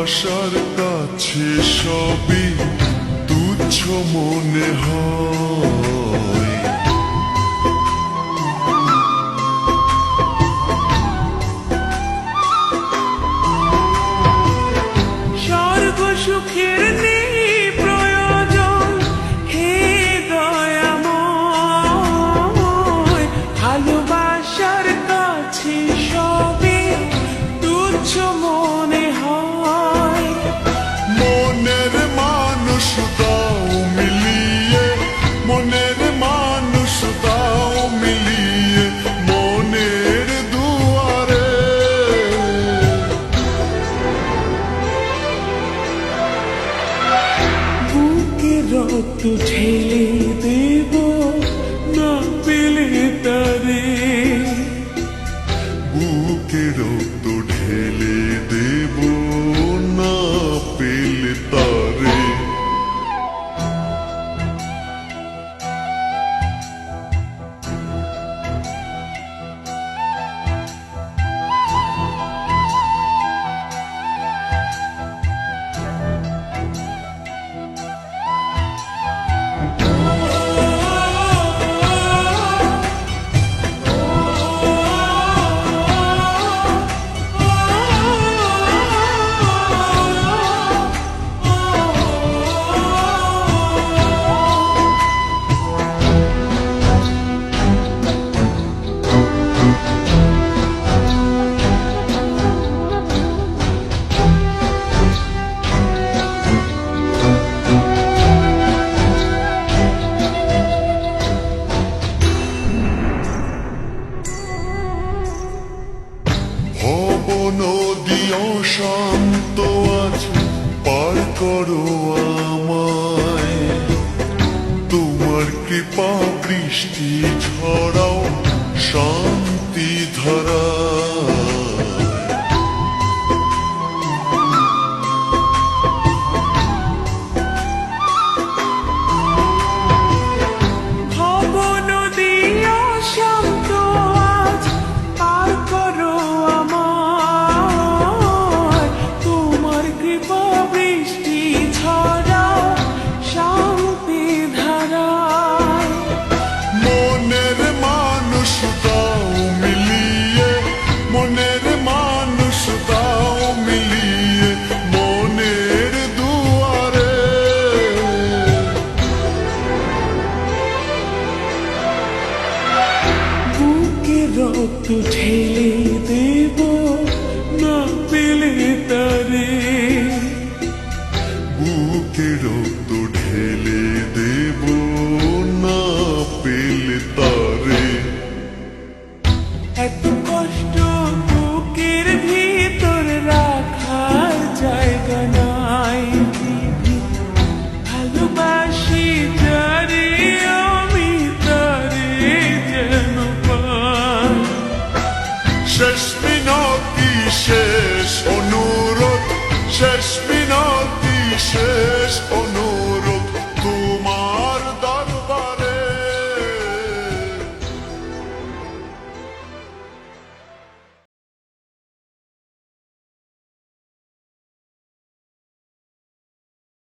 ভালোবাসার কাছে সবই তুচ্ছ মনে হয়। স্বর্গ সুখের নেই প্রয়োজন, হে দয়াময়, ভালোবাসার কাছে সবই তুচ্ছ মনে হয়। মনের মানুষ দাও মিলিয়ে, মনের মানুষ দাও মিলিয়ে, মনের দুয়ারে বুকে রক্ত ঢেলে দেব না পেলে তারে, বুকে রক্ত ঢেলে দেব না পেলে তারে। নদী অশান্ত আজ পার করো আমায়, তোমার কৃপা বৃষ্টি ঝরাও শান্তি ধারা। রক্ত ঢেলে দেব না পেলে তারে, বুকে রক্ত ঢেলে দেব না পেলে তারে। এত কষ্ট বুকের ভিতর রাখার জায়গা নাই, ভালোবাসি যারে আমি তারে যেন পাই। শেষ মিনতি শেষ